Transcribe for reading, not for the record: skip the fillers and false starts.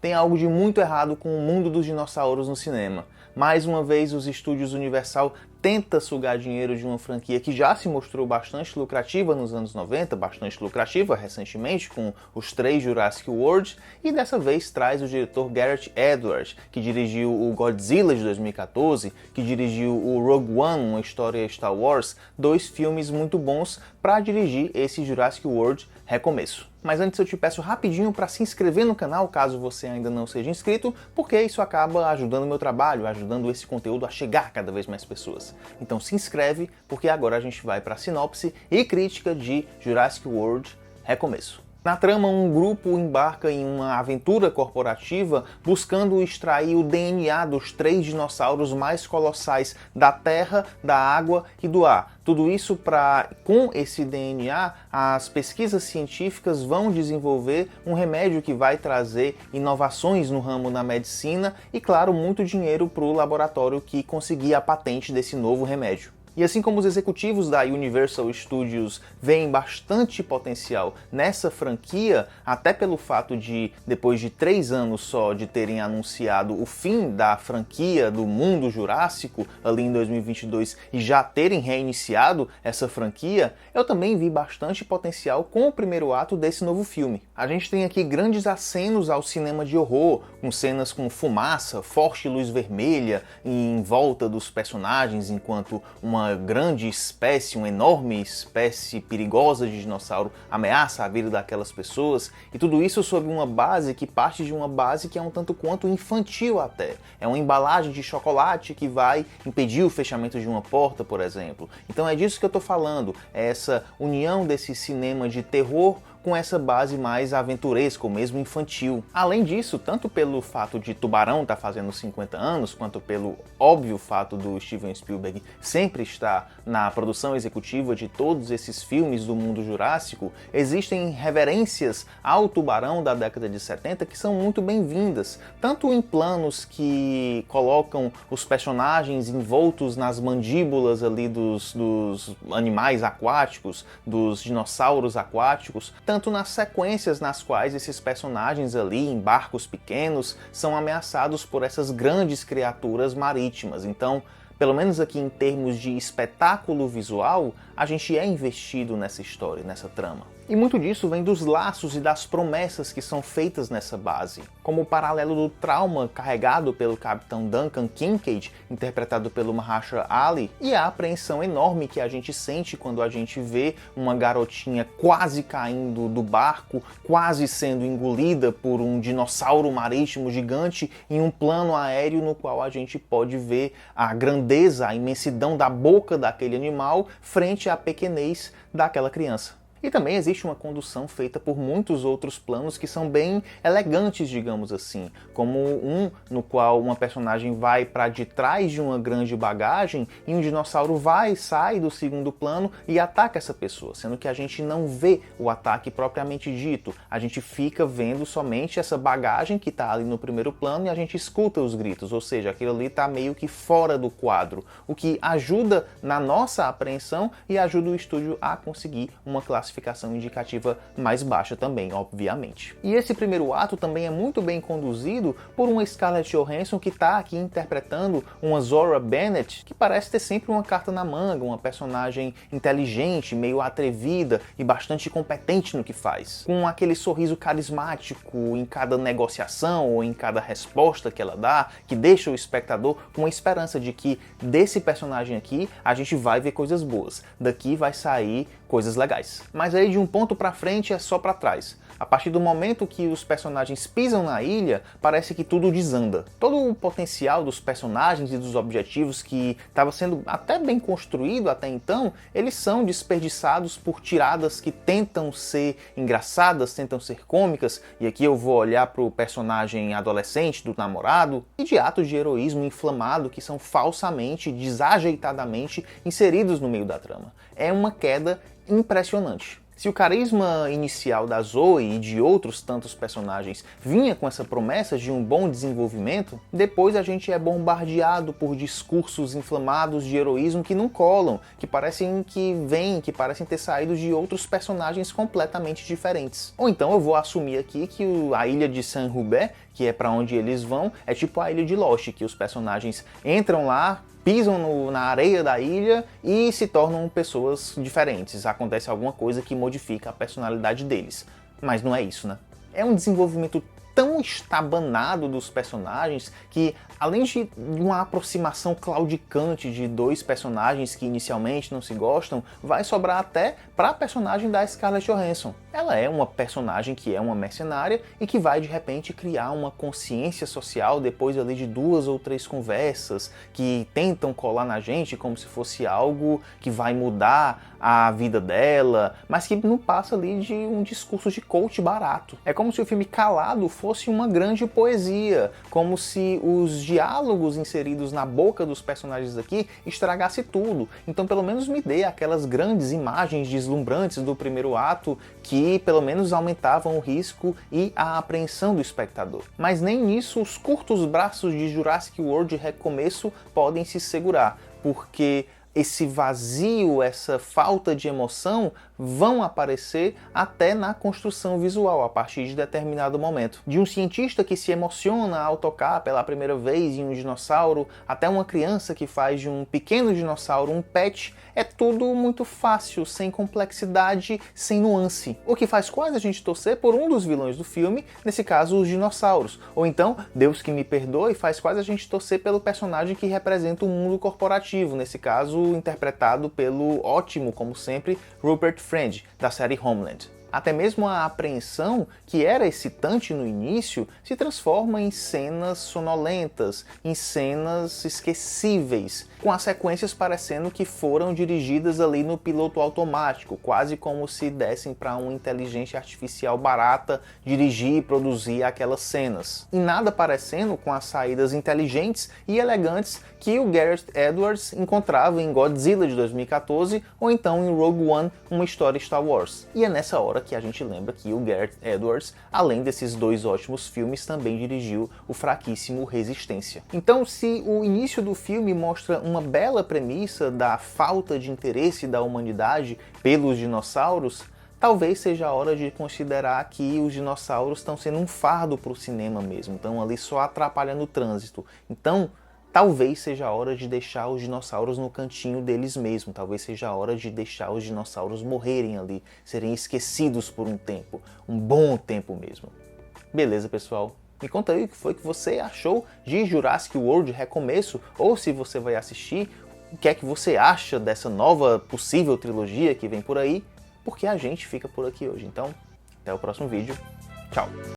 Tem algo de muito errado com o mundo dos dinossauros no cinema. Mais uma vez, os estúdios Universal tenta sugar dinheiro de uma franquia que já se mostrou bastante lucrativa nos anos 90, bastante lucrativa recentemente com os 3 Jurassic World, e dessa vez traz o diretor Gareth Edwards, que dirigiu o Godzilla de 2014, que dirigiu o Rogue One, uma história Star Wars, 2 filmes muito bons para dirigir esse Jurassic World Recomeço. Mas antes eu te peço rapidinho para se inscrever no canal, caso você ainda não seja inscrito, porque isso acaba ajudando o meu trabalho, ajudando esse conteúdo a chegar a cada vez mais pessoas. Então se inscreve, porque agora a gente vai para a sinopse e crítica de Jurassic World Recomeço. Na trama, um grupo embarca em uma aventura corporativa buscando extrair o DNA dos 3 dinossauros mais colossais da terra, da água e do ar. Tudo isso com esse DNA, as pesquisas científicas vão desenvolver um remédio que vai trazer inovações no ramo da medicina e, claro, muito dinheiro para o laboratório que conseguir a patente desse novo remédio. E assim como os executivos da Universal Studios veem bastante potencial nessa franquia, até pelo fato de, depois de 3 anos só de terem anunciado o fim da franquia do mundo jurássico ali em 2022 e já terem reiniciado essa franquia, eu também vi bastante potencial com o primeiro ato desse novo filme. A gente tem aqui grandes acenos ao cinema de horror, com cenas com fumaça, forte luz vermelha em volta dos personagens, enquanto uma grande espécie, uma enorme espécie perigosa de dinossauro ameaça a vida daquelas pessoas, e tudo isso sob uma base que parte de uma base que é um tanto quanto infantil até. É uma embalagem de chocolate que vai impedir o fechamento de uma porta, por exemplo. Então é disso que eu estou falando, é essa união desse cinema de terror com essa base mais aventuresca ou mesmo infantil. Além disso, tanto pelo fato de Tubarão estar fazendo 50 anos, quanto pelo óbvio fato do Steven Spielberg sempre estar na produção executiva de todos esses filmes do mundo jurássico, existem reverências ao Tubarão da década de 70 que são muito bem-vindas, tanto em planos que colocam os personagens envoltos nas mandíbulas ali dos animais aquáticos, dos dinossauros aquáticos, tanto nas sequências nas quais esses personagens ali em barcos pequenos são ameaçados por essas grandes criaturas marítimas. Então, pelo menos aqui em termos de espetáculo visual, a gente é investido nessa história, nessa trama. E muito disso vem dos laços e das promessas que são feitas nessa base, como o paralelo do trauma carregado pelo capitão Duncan Kincaid, interpretado pelo Mahershala Ali, e a apreensão enorme que a gente sente quando a gente vê uma garotinha quase caindo do barco, quase sendo engolida por um dinossauro marítimo gigante em um plano aéreo no qual a gente pode ver a grandeza, a imensidão da boca daquele animal frente à pequenez daquela criança. E também existe uma condução feita por muitos outros planos que são bem elegantes, digamos assim, como um no qual uma personagem vai para de trás de uma grande bagagem e um dinossauro sai do segundo plano e ataca essa pessoa, sendo que a gente não vê o ataque propriamente dito, a gente fica vendo somente essa bagagem que está ali no primeiro plano e a gente escuta os gritos, ou seja, aquilo ali está meio que fora do quadro, o que ajuda na nossa apreensão e ajuda o estúdio a conseguir uma classificação indicativa mais baixa também, obviamente. E esse primeiro ato também é muito bem conduzido por uma Scarlett Johansson que está aqui interpretando uma Zora Bennett, que parece ter sempre uma carta na manga, uma personagem inteligente, meio atrevida e bastante competente no que faz, com aquele sorriso carismático em cada negociação ou em cada resposta que ela dá, que deixa o espectador com a esperança de que desse personagem aqui a gente vai ver coisas boas, daqui vai sair coisas legais. Mas aí de um ponto pra frente é só pra trás. A partir do momento que os personagens pisam na ilha, parece que tudo desanda. Todo o potencial dos personagens e dos objetivos que estava sendo até bem construído até então, eles são desperdiçados por tiradas que tentam ser engraçadas, tentam ser cômicas, e aqui eu vou olhar para o personagem adolescente do namorado, e de atos de heroísmo inflamado que são falsamente, desajeitadamente inseridos no meio da trama. É uma queda impressionante. Se o carisma inicial da Zoe e de outros tantos personagens vinha com essa promessa de um bom desenvolvimento, depois a gente é bombardeado por discursos inflamados de heroísmo que não colam, que parecem ter saído de outros personagens completamente diferentes. Ou então eu vou assumir aqui que a ilha de Saint-Hubert, que é para onde eles vão, é tipo a ilha de Lost, que os personagens entram lá, pisam na areia da ilha e se tornam pessoas diferentes. Acontece alguma coisa que modifica a personalidade deles. Mas não é isso, né? É um desenvolvimento tão estabanado dos personagens que, além de uma aproximação claudicante de dois personagens que inicialmente não se gostam, vai sobrar até para a personagem da Scarlett Johansson. Ela é uma personagem que é uma mercenária e que vai de repente criar uma consciência social depois ali de 2 ou 3 conversas que tentam colar na gente como se fosse algo que vai mudar a vida dela, mas que não passa ali de um discurso de coach barato. É como se o filme Calado fosse uma grande poesia, como se os diálogos inseridos na boca dos personagens aqui estragasse tudo. Então pelo menos me dê aquelas grandes imagens deslumbrantes do primeiro ato que pelo menos aumentavam o risco e a apreensão do espectador. Mas nem nisso os curtos braços de Jurassic World Recomeço podem se segurar, porque esse vazio, essa falta de emoção vão aparecer até na construção visual, a partir de determinado momento. De um cientista que se emociona ao tocar pela primeira vez em um dinossauro, até uma criança que faz de um pequeno dinossauro um pet, é tudo muito fácil, sem complexidade, sem nuance. O que faz quase a gente torcer por um dos vilões do filme, nesse caso os dinossauros. Ou então, Deus que me perdoe, faz quase a gente torcer pelo personagem que representa o mundo corporativo, nesse caso interpretado pelo ótimo, como sempre, Rupert Friend, da série Homeland. Até mesmo a apreensão, que era excitante no início, se transforma em cenas sonolentas, em cenas esquecíveis, com as sequências parecendo que foram dirigidas ali no piloto automático, quase como se dessem para uma inteligência artificial barata dirigir e produzir aquelas cenas. E nada parecendo com as saídas inteligentes e elegantes que o Gareth Edwards encontrava em Godzilla de 2014 ou então em Rogue One, uma história Star Wars. E é nessa hora que a gente lembra que o Gareth Edwards, além desses 2 ótimos filmes, também dirigiu o fraquíssimo Resistência. Então, se o início do filme mostra uma bela premissa da falta de interesse da humanidade pelos dinossauros, talvez seja a hora de considerar que os dinossauros estão sendo um fardo para o cinema mesmo, estão ali só atrapalhando o trânsito. Então, talvez seja a hora de deixar os dinossauros no cantinho deles mesmos, talvez seja a hora de deixar os dinossauros morrerem ali, serem esquecidos por um tempo, um bom tempo mesmo. Beleza, pessoal? Me conta aí o que foi que você achou de Jurassic World Recomeço, ou se você vai assistir, o que é que você acha dessa nova possível trilogia que vem por aí, porque a gente fica por aqui hoje. Então, até o próximo vídeo. Tchau!